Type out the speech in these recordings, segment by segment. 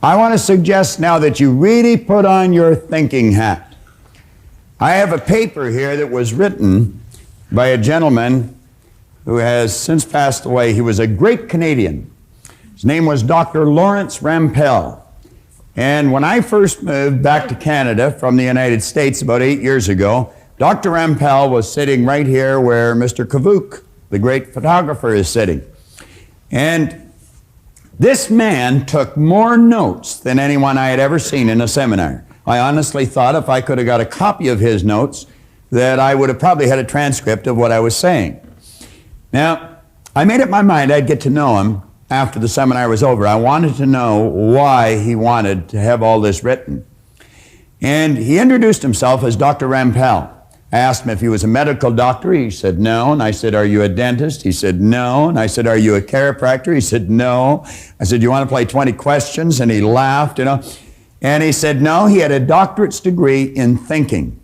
I want to suggest now that you really put on your thinking hat. I have a paper here that was written by a gentleman who has since passed away. He was a great Canadian. His name was Dr. Lawrence Rampell. And when I first moved back to Canada from the United States about 8 years ago, Dr. Rampell was sitting right here where Mr. Kavuk, the great photographer, is sitting. And this man took more notes than anyone I had ever seen in a seminar. I honestly thought if I could have got a copy of his notes that I would have probably had a transcript of what I was saying. Now, I made up my mind I'd get to know him after the seminar was over. I wanted to know why he wanted to have all this written. And he introduced himself as Dr. Rampell. I asked him if he was a medical doctor. He said no. And I said, are you a dentist? He said no. And I said, are you a chiropractor? He said no. I said, you want to play 20 questions? And he laughed, you know. And he said no, he had a doctorate's degree in thinking.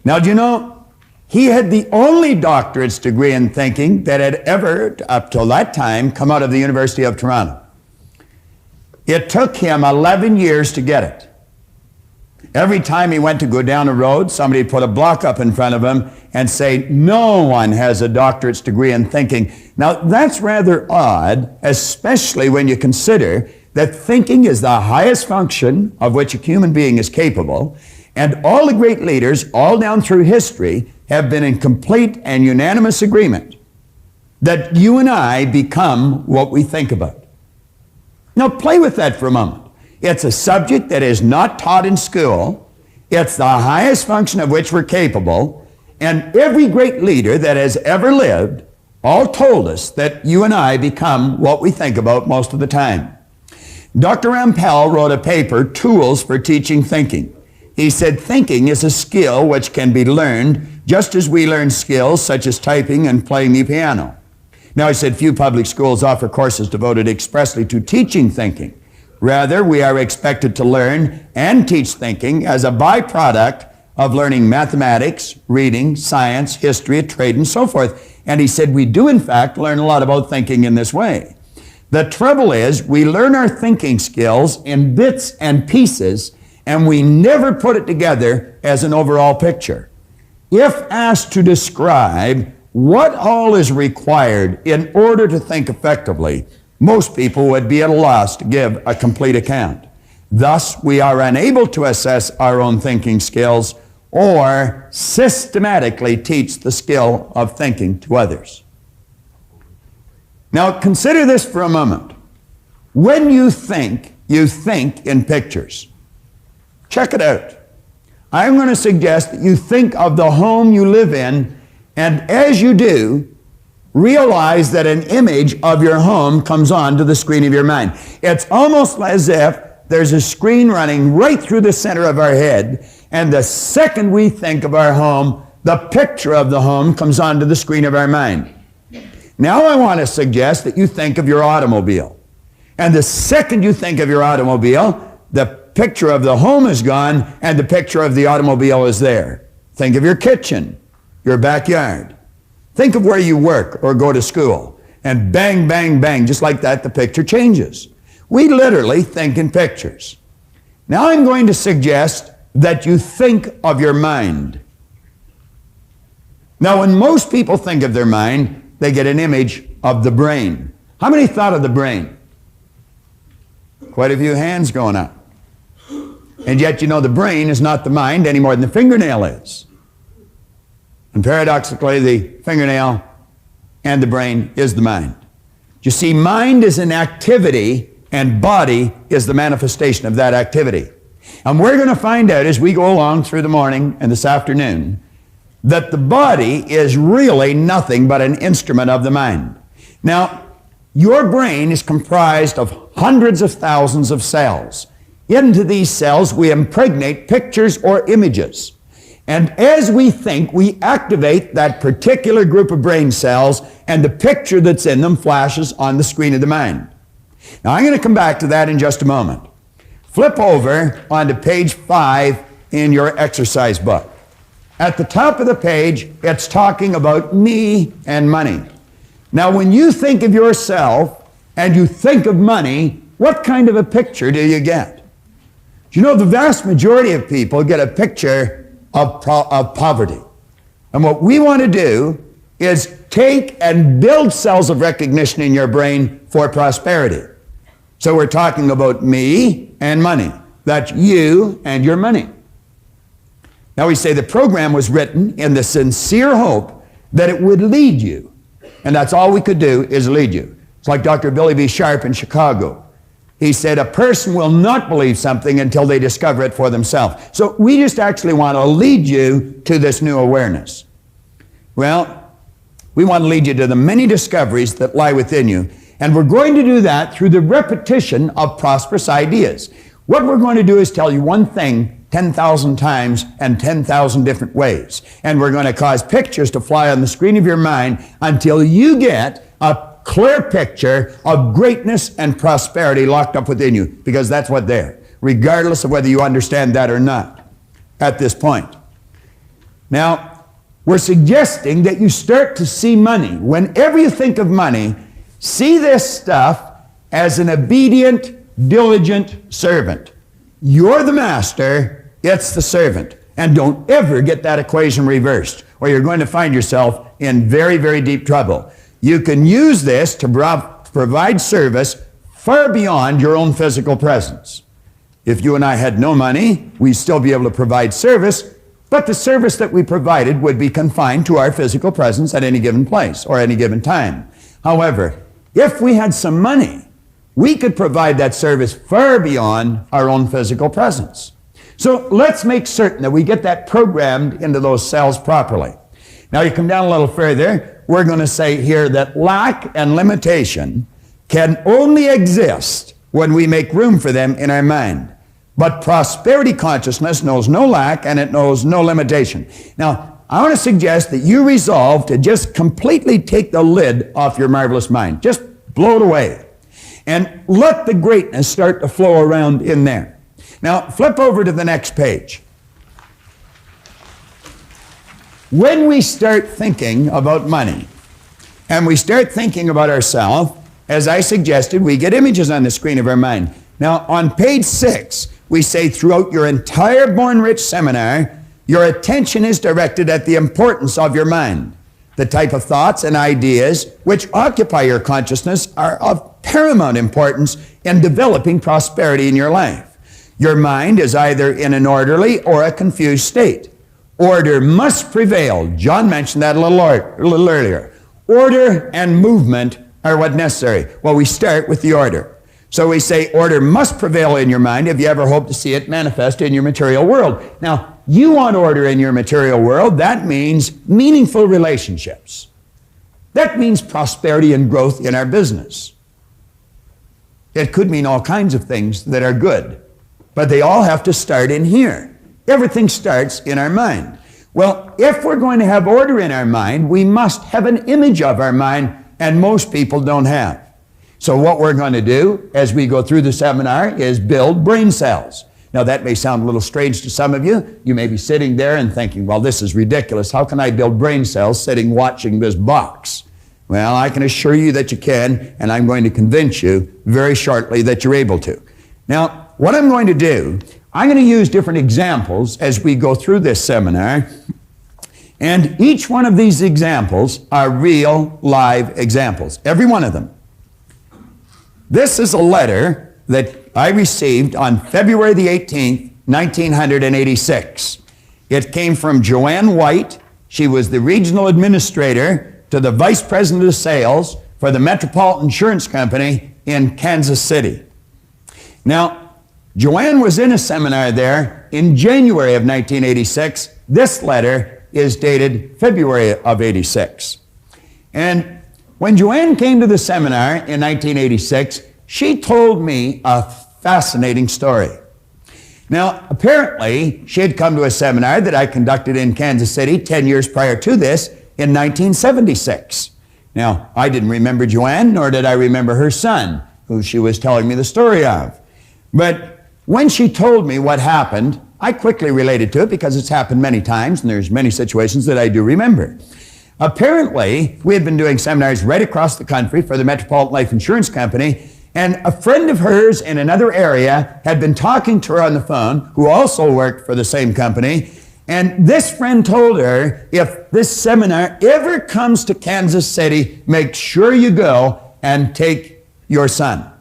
Now, do you know, he had the only doctorate's degree in thinking that had ever, up till that time, come out of the University of Toronto. It took him 11 years to get it. Every time he went to go down a road, somebody would put a block up in front of him and say, no one has a doctorate's degree in thinking. Now, that's rather odd, especially when you consider that thinking is the highest function of which a human being is capable, and all the great leaders, all down through history, have been in complete and unanimous agreement that you and I become what we think about. Now, play with that for a moment. It's a subject that is not taught in school. It's the highest function of which we're capable. And every great leader that has ever lived all told us that you and I become what we think about most of the time. Dr. Rampell wrote a paper, Tools for Teaching Thinking. He said thinking is a skill which can be learned just as we learn skills such as typing and playing the piano. Now, he said few public schools offer courses devoted expressly to teaching thinking. Rather, we are expected to learn and teach thinking as a byproduct of learning mathematics, reading, science, history, trade, and so forth. And he said we do, in fact, learn a lot about thinking in this way. The trouble is we learn our thinking skills in bits and pieces, and we never put it together as an overall picture. If asked to describe what all is required in order to think effectively, most people would be at a loss to give a complete account. Thus, we are unable to assess our own thinking skills or systematically teach the skill of thinking to others. Now, consider this for a moment. When you think in pictures. Check it out. I'm going to suggest that you think of the home you live in, and as you do, realize that an image of your home comes onto the screen of your mind. It's almost as if there's a screen running right through the center of our head, and the second we think of our home, the picture of the home comes onto the screen of our mind. Now I want to suggest that you think of your automobile. And the second you think of your automobile, the picture of the home is gone, and the picture of the automobile is there. Think of your kitchen, your backyard. Think of where you work or go to school, and bang, bang, bang, just like that, the picture changes. We literally think in pictures. Now I'm going to suggest that you think of your mind. Now, when most people think of their mind, they get an image of the brain. How many thought of the brain? Quite a few hands going up. And yet, you know, the brain is not the mind any more than the fingernail is. And paradoxically, the fingernail and the brain is the mind. You see, mind is an activity, and body is the manifestation of that activity. And we're going to find out as we go along through the morning and this afternoon that the body is really nothing but an instrument of the mind. Now, your brain is comprised of hundreds of thousands of cells. Into these cells, we impregnate pictures or images. And as we think, we activate that particular group of brain cells, and the picture that's in them flashes on the screen of the mind. Now, I'm going to come back to that in just a moment. Flip over onto page 5 in your exercise book. At the top of the page, it's talking about me and money. Now, when you think of yourself and you think of money, what kind of a picture do you get? Do you know the vast majority of people get a picture of poverty? And what we want to do is take and build cells of recognition in your brain for prosperity. So we're talking about me and money. That's you and your money. Now we say the program was written in the sincere hope that it would lead you. And that's all we could do is lead you. It's like Dr. Billy B. Sharp in Chicago. He said a person will not believe something until they discover it for themselves. So we just actually want to lead you to this new awareness. Well, we want to lead you to the many discoveries that lie within you. And we're going to do that through the repetition of prosperous ideas. What we're going to do is tell you one thing 10,000 times and 10,000 different ways. And we're going to cause pictures to fly on the screen of your mind until you get a clear picture of greatness and prosperity locked up within you, because that's what they're, regardless of whether you understand that or not at this point. Now, we're suggesting that you start to see money. Whenever you think of money, see this stuff as an obedient, diligent servant. You're the master, it's the servant. And don't ever get that equation reversed, or you're going to find yourself in very, very deep trouble. You can use this to provide service far beyond your own physical presence. If you and I had no money, we'd still be able to provide service, but the service that we provided would be confined to our physical presence at any given place or any given time. However, if we had some money, we could provide that service far beyond our own physical presence. So let's make certain that we get that programmed into those cells properly. Now you come down a little further, we're going to say here that lack and limitation can only exist when we make room for them in our mind. But prosperity consciousness knows no lack and it knows no limitation. Now, I want to suggest that you resolve to just completely take the lid off your marvelous mind. Just blow it away. And let the greatness start to flow around in there. Now, flip over to the next page. When we start thinking about money, and we start thinking about ourselves, as I suggested, we get images on the screen of our mind. Now, on page 6, we say throughout your entire Born Rich seminar, your attention is directed at the importance of your mind. The type of thoughts and ideas which occupy your consciousness are of paramount importance in developing prosperity in your life. Your mind is either in an orderly or a confused state. Order must prevail. John mentioned that a little earlier. Order and movement are what necessary. Well, we start with the order. So we say order must prevail in your mind if you ever hope to see it manifest in your material world. Now, you want order in your material world. That means meaningful relationships. That means prosperity and growth in our business. It could mean all kinds of things that are good, but they all have to start in here. Everything starts in our mind. Well, if we're going to have order in our mind, we must have an image of our mind, and most people don't have. So what we're going to do as we go through the seminar is build brain cells. Now that may sound a little strange to some of you. You may be sitting there and thinking, well, this is ridiculous. How can I build brain cells sitting watching this box? Well, I can assure you that you can, and I'm going to convince you very shortly that you're able to. Now, what I'm going to do, I'm going to use different examples as we go through this seminar, and each one of these examples are real, live examples, every one of them. This is a letter that I received on February the 18th, 1986. It came from Joanne White. She was the regional administrator to the vice president of sales for the Metropolitan Insurance Company in Kansas City. Now, Joanne was in a seminar there in January of 1986. This letter is dated February of 86. And when Joanne came to the seminar in 1986, she told me a fascinating story. Now, apparently, she had come to a seminar that I conducted in Kansas City 10 years prior to this in 1976. Now, I didn't remember Joanne, nor did I remember her son, who she was telling me the story of. But when she told me what happened, I quickly related to it because it's happened many times, and there's many situations that I do remember. Apparently, we had been doing seminars right across the country for the Metropolitan Life Insurance Company, And a friend of hers in another area had been talking to her on the phone, who also worked for the same company. And this friend told her, if this seminar ever comes to Kansas City, make sure you go and take your son.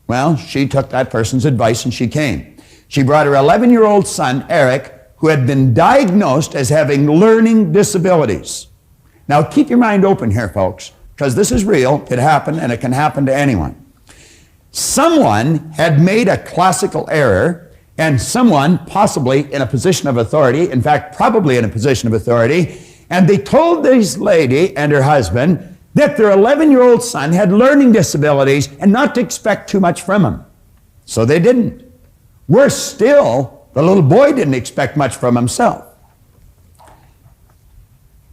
Well, she took that person's advice and she came. She brought her 11-year-old son, Eric, who had been diagnosed as having learning disabilities. Now, keep your mind open here, folks, because this is real. It happened, and it can happen to anyone. Someone had made a classical error, and someone possibly in a position of authority, in fact, probably in a position of authority, and they told this lady and her husband that their 11-year-old son had learning disabilities and not to expect too much from him. So they didn't. Worse still, the little boy didn't expect much from himself.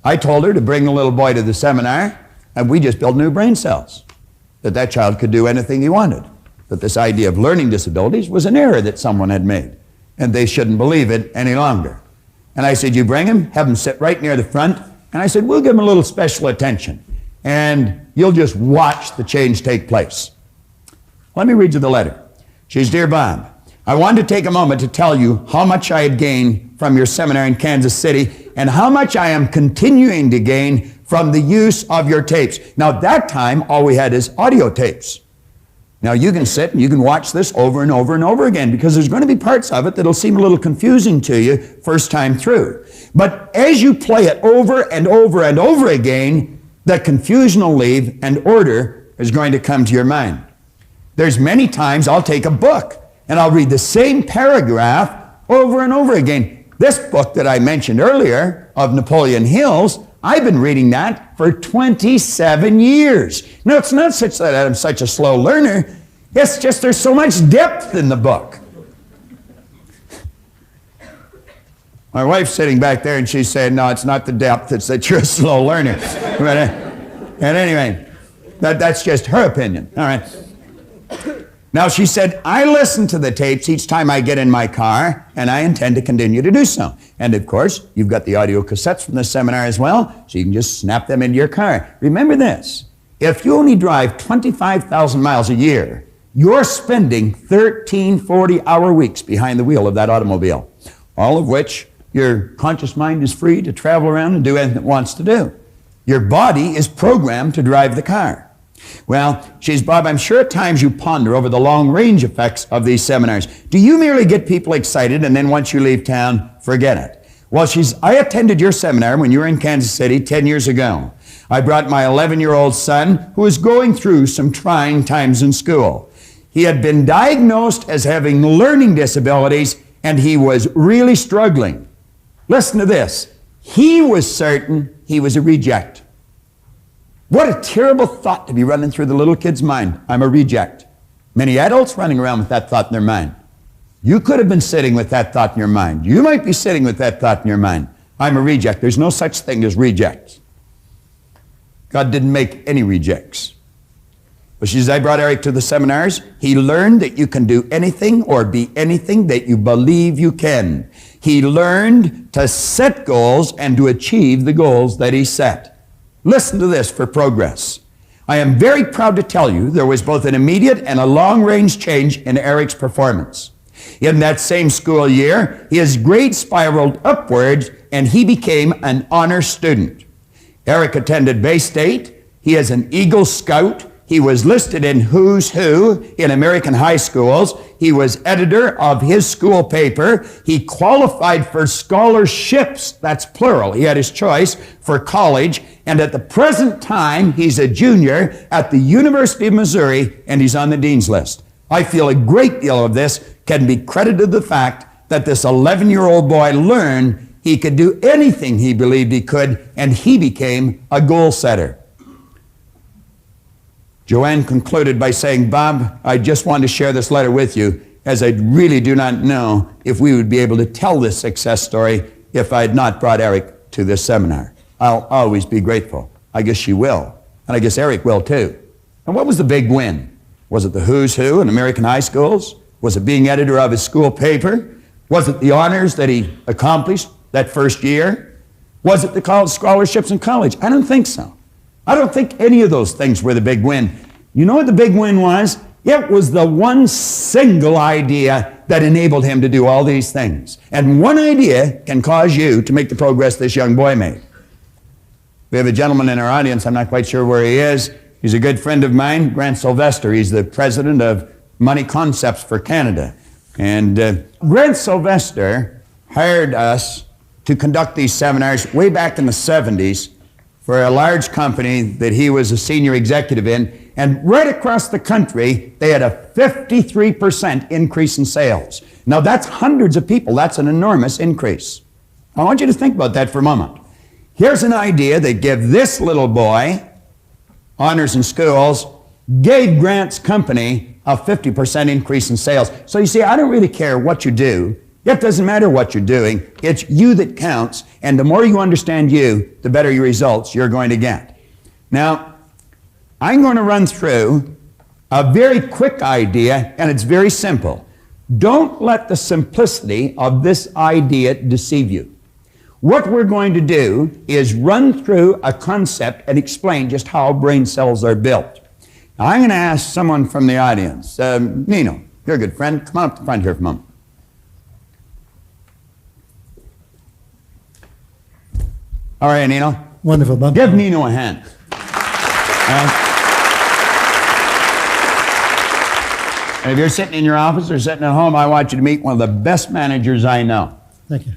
I told her to bring the little boy to the seminar, and we just built new brain cells, that child could do anything he wanted, that this idea of learning disabilities was an error that someone had made, and they shouldn't believe it any longer. And I said, you bring him, have him sit right near the front, and I said, we'll give him a little special attention, and you'll just watch the change take place. Let me read you the letter. She says, Dear Bob, I wanted to take a moment to tell you how much I had gained from your seminar in Kansas City and how much I am continuing to gain from the use of your tapes. Now, at that time, all we had is audio tapes. Now, you can sit and you can watch this over and over and over again because there's going to be parts of it that'll seem a little confusing to you first time through. But as you play it over and over and over again, the confusion will leave and order is going to come to your mind. There's many times I'll take a book and I'll read the same paragraph over and over again. This book that I mentioned earlier of Napoleon Hill's, I've been reading that for 27 years. Now, it's not such that I'm such a slow learner. It's just there's so much depth in the book. My wife's sitting back there and she's saying, no, it's not the depth, it's that you're a slow learner. And anyway, that's just her opinion. All right. Now, she said, I listen to the tapes each time I get in my car, and I intend to continue to do so. And, of course, you've got the audio cassettes from the seminar as well, so you can just snap them into your car. Remember this, if you only drive 25,000 miles a year, you're spending 13 40-hour weeks behind the wheel of that automobile, all of which your conscious mind is free to travel around and do anything it wants to do. Your body is programmed to drive the car. Well, she says, Bob, I'm sure at times you ponder over the long-range effects of these seminars. Do you merely get people excited and then once you leave town, forget it? Well, I attended your seminar when you were in Kansas City 10 years ago. I brought my 11-year-old son who was going through some trying times in school. He had been diagnosed as having learning disabilities and he was really struggling. Listen to this. He was certain he was a reject. What a terrible thought to be running through the little kid's mind. I'm a reject. Many adults running around with that thought in their mind. You could have been sitting with that thought in your mind. You might be sitting with that thought in your mind. I'm a reject. There's no such thing as rejects. God didn't make any rejects. But she says, I brought Eric to the seminars. He learned that you can do anything or be anything that you believe you can. He learned to set goals and to achieve the goals that he set. Listen to this for progress. I am very proud to tell you there was both an immediate and a long-range change in Eric's performance. In that same school year, his grades spiraled upwards and he became an honor student. Eric attended Bay State. He is an Eagle Scout. He was listed in Who's Who in American high schools. He was editor of his school paper. He qualified for scholarships, that's plural. He had his choice for college. And at the present time, he's a junior at the University of Missouri, and he's on the dean's list. I feel a great deal of this can be credited to the fact that this 11-year-old boy learned he could do anything he believed he could, and he became a goal setter. Joanne concluded by saying, Bob, I just wanted to share this letter with you, as I really do not know if we would be able to tell this success story if I had not brought Eric to this seminar. I'll always be grateful. I guess she will, and I guess Eric will too. And what was the big win? Was it the Who's Who in American high schools? Was it being editor of his school paper? Was it the honors that he accomplished that first year? Was it the college scholarships in college? I don't think so. I don't think any of those things were the big win. You know what the big win was? It was the one single idea that enabled him to do all these things. And one idea can cause you to make the progress this young boy made. We have a gentleman in our audience, I'm not quite sure where he is. He's a good friend of mine, Grant Sylvester. He's the president of Money Concepts for Canada. And Grant Sylvester hired us to conduct these seminars way back in the 70s for a large company that he was a senior executive in. And right across the country, they had a 53% increase in sales. Now that's hundreds of people. That's an enormous increase. I want you to think about that for a moment. Here's an idea that gave this little boy honors in schools, gave Grant's company a 50% increase in sales. So you see, I don't really care what you do. It doesn't matter what you're doing. It's you that counts. And the more you understand you, the better your results you're going to get. Now, I'm going to run through a very quick idea, and it's very simple. Don't let the simplicity of this idea deceive you. What we're going to do is run through a concept and explain just how brain cells are built. Now, I'm going to ask someone from the audience. Nino, you're a good friend. Come on up to the front here for a moment. All right, Nino. Wonderful, Bob. Give Nino a hand. And if you're sitting in your office or sitting at home, I want you to meet one of the best managers I know. Thank you.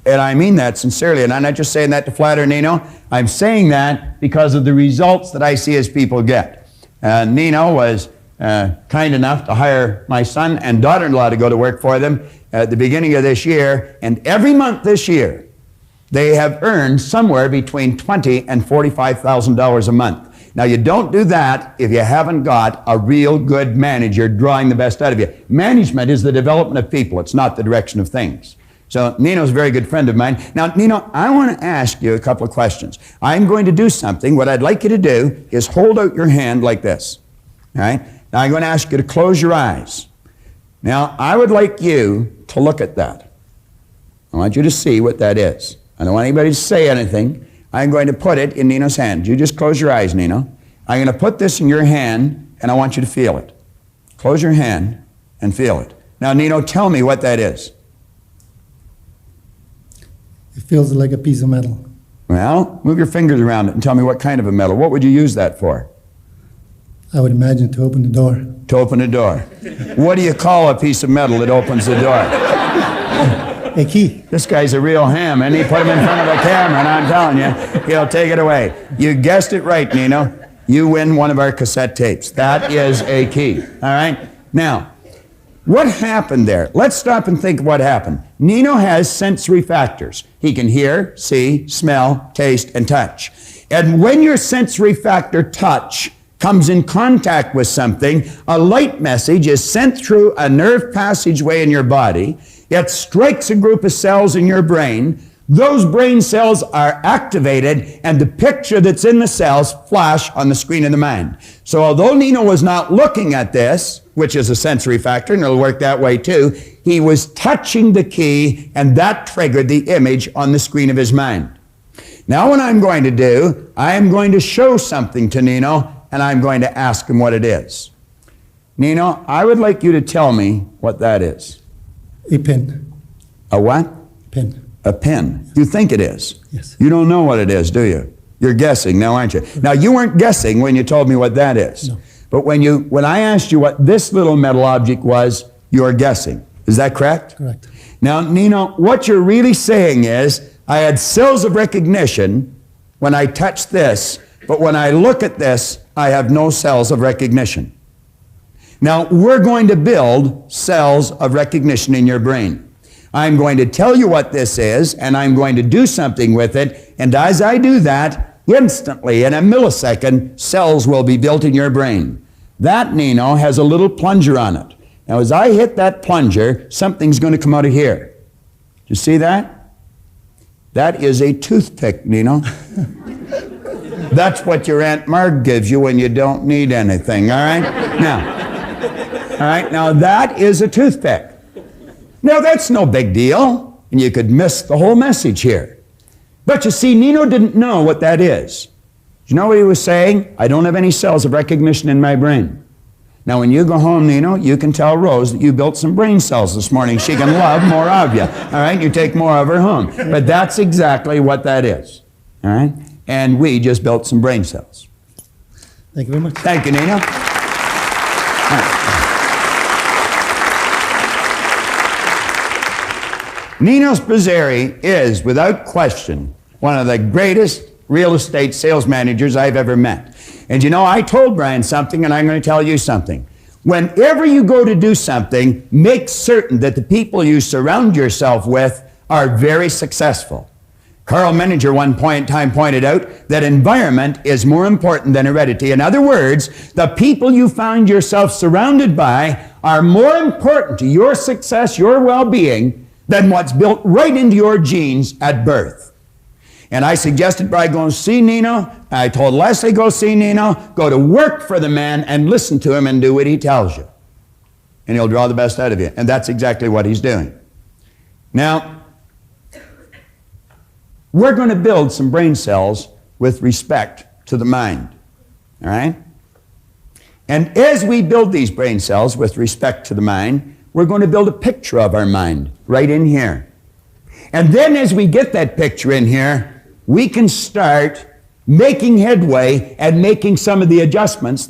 And I mean that sincerely, and I'm not just saying that to flatter Nino. I'm saying that because of the results that I see as people get. Nino was kind enough to hire my son and daughter-in-law to go to work for them at the beginning of this year, and every month this year, they have earned somewhere between $20,000 and $45,000 a month. Now, you don't do that if you haven't got a real good manager drawing the best out of you. Management is the development of people. It's not the direction of things. So Nino's a very good friend of mine. Now, Nino, I want to ask you a couple of questions. I'm going to do something. What I'd like you to do is hold out your hand like this. All right? Now, I'm going to ask you to close your eyes. Now, I would like you to look at that. I want you to see what that is. I don't want anybody to say anything. I'm going to put it in Nino's hand. You just close your eyes, Nino. I'm going to put this in your hand, and I want you to feel it. Close your hand and feel it. Now, Nino, tell me what that is. It feels like a piece of metal. Well, move your fingers around it and tell me what kind of a metal. What would you use that for? I would imagine to open the door. To open a door. What do you call a piece of metal that opens the door? A key. This guy's a real ham, and he put him in front of a camera, and I'm telling you, he'll take it away. You guessed it right, Nino. You win one of our cassette tapes. That is a key. All right? Now, what happened there? Let's stop and think of what happened. Nino has sensory factors. He can hear, see, smell, taste, and touch. And when your sensory factor touch comes in contact with something, a light message is sent through a nerve passageway in your body. It strikes a group of cells in your brain. Those brain cells are activated, and the picture that's in the cells flash on the screen of the mind. So although Nino was not looking at this, which is a sensory factor, and it'll work that way too, he was touching the key, and that triggered the image on the screen of his mind. Now what I'm going to do, I am going to show something to Nino, and I'm going to ask him what it is. Nino, I would like you to tell me what that is. A pin. A what? Pin. A pin. You think it is? Yes. You don't know what it is, do you? You're guessing now, aren't you? Now, you weren't guessing when you told me what that is. No. But when I asked you what this little metal object was, you were guessing. Is that correct? Correct. Now, Nino, what you're really saying is, I had cells of recognition when I touched this, but when I look at this, I have no cells of recognition. Now, we're going to build cells of recognition in your brain. I'm going to tell you what this is, and I'm going to do something with it, and as I do that, instantly, in a millisecond, cells will be built in your brain. That, Nino, has a little plunger on it. Now, as I hit that plunger, something's going to come out of here. You see that? That is a toothpick, Nino. That's what your Aunt Marg gives you when you don't need anything, all right? Now that is a toothpick. Now, that's no big deal, and you could miss the whole message here. But you see, Nino didn't know what that is. You know what he was saying? I don't have any cells of recognition in my brain. Now, when you go home, Nino, you can tell Rose that you built some brain cells this morning. She can love more of you. All right? You take more of her home. But that's exactly what that is. All right? And we just built some brain cells. Thank you very much. Thank you, Nino. Nino Spazzeri is, without question, one of the greatest real estate sales managers I've ever met. And you know, I told Brian something, and I'm going to tell you something. Whenever you go to do something, make certain that the people you surround yourself with are very successful. Carl Menninger one point in time pointed out that environment is more important than heredity. In other words, the people you find yourself surrounded by are more important to your success, your well-being, than what's built right into your genes at birth. And I suggested Brian go and see Nino. I told Leslie, go see Nino, go to work for the man and listen to him and do what he tells you. And he'll draw the best out of you. And that's exactly what he's doing. Now, we're going to build some brain cells with respect to the mind. All right? And as we build these brain cells with respect to the mind, we're going to build a picture of our mind right in here. And then as we get that picture in here, we can start making headway and making some of the adjustments that